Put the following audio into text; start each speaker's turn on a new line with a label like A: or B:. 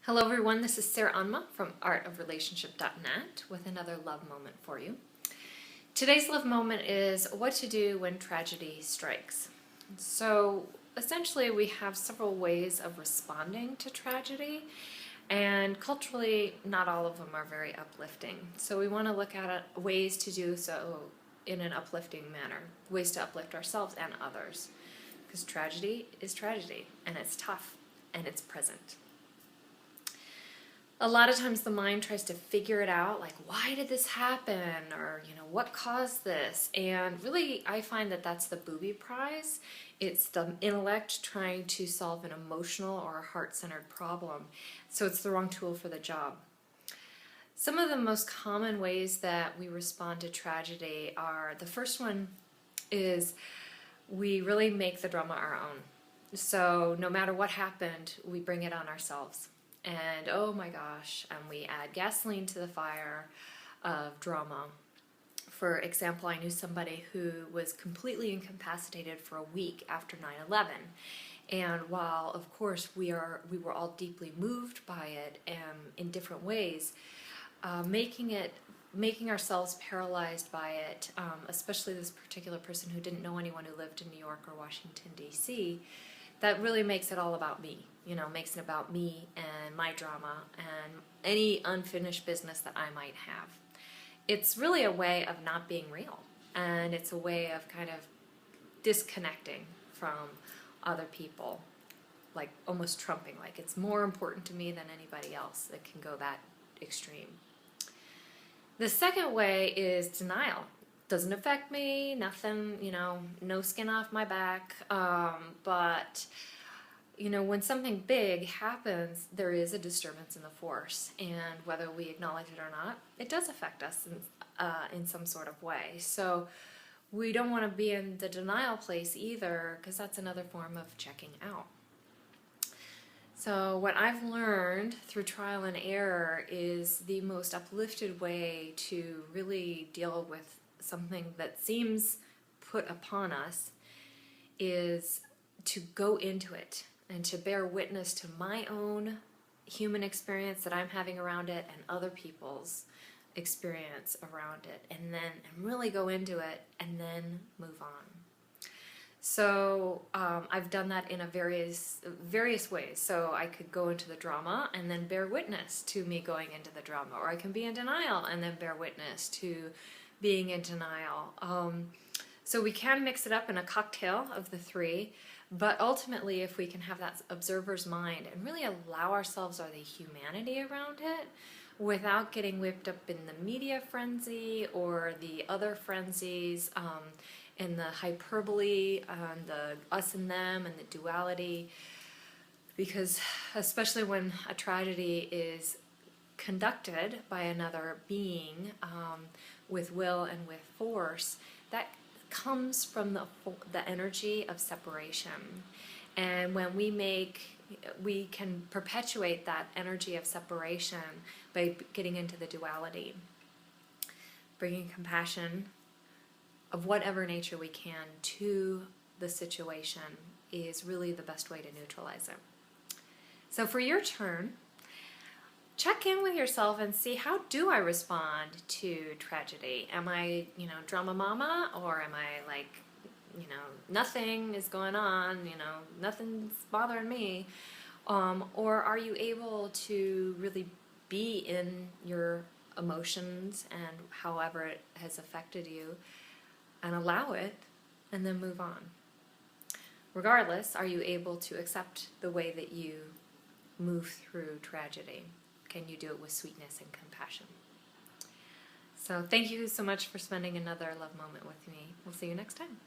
A: Hello everyone, this is Sarah Anma from artofrelationship.net with another love moment for you. Today's love moment is what to do when tragedy strikes. So essentially we have several ways of responding to tragedy, and culturally not all of them are very uplifting. So we want to look at ways to do so in an uplifting manner, ways to uplift ourselves and others. Because tragedy is tragedy, and it's tough, and it's present. A lot of times the mind tries to figure it out, like, why did this happen? Or, what caused this? And really, I find that that's the booby prize. It's the intellect trying to solve an emotional or a heart-centered problem. So it's the wrong tool for the job. Some of the most common ways that we respond to tragedy are, the first one is we really make the drama our own. So no matter what happened, we bring it on ourselves. And oh my gosh, and we add gasoline to the fire of drama. For example, I knew somebody who was completely incapacitated for a week after 9/11. And while, of course, we were all deeply moved by it in different ways, making ourselves paralyzed by it, especially this particular person who didn't know anyone who lived in New York or Washington, D.C., that really makes it all about me, makes it about me and my drama and any unfinished business that I might have. It's really a way of not being real, and it's a way of kind of disconnecting from other people, like almost trumping, like it's more important to me than anybody else. It can go that extreme. The second way is denial. Doesn't affect me, nothing, no skin off my back, but when something big happens, there is a disturbance in the force, and whether we acknowledge it or not, it does affect us in some sort of way. So we don't want to be in the denial place either, because that's another form of checking out. So what I've learned through trial and error is the most uplifted way to really deal with something that seems put upon us is to go into it and to bear witness to my own human experience that I'm having around it and other people's experience around it, and really go into it and then move on. So I've done that in various ways. So I could go into the drama and then bear witness to me going into the drama, or I can be in denial and then bear witness to being in denial. So we can mix it up in a cocktail of the three, but ultimately if we can have that observer's mind and really allow ourselves or the humanity around it without getting whipped up in the media frenzy or the other frenzies, and the hyperbole and the us and them and the duality, because especially when a tragedy is conducted by another being with will and with force, that comes from the energy of separation. And when we can perpetuate that energy of separation by getting into the duality, bringing compassion of whatever nature we can to the situation is really the best way to neutralize it. So for your turn, check in with yourself and see, how do I respond to tragedy? Am I, drama mama, or am I like, nothing is going on, nothing's bothering me? Or are you able to really be in your emotions and however it has affected you and allow it and then move on? Regardless, are you able to accept the way that you move through tragedy? Can you do it with sweetness and compassion? So thank you so much for spending another love moment with me. We'll see you next time.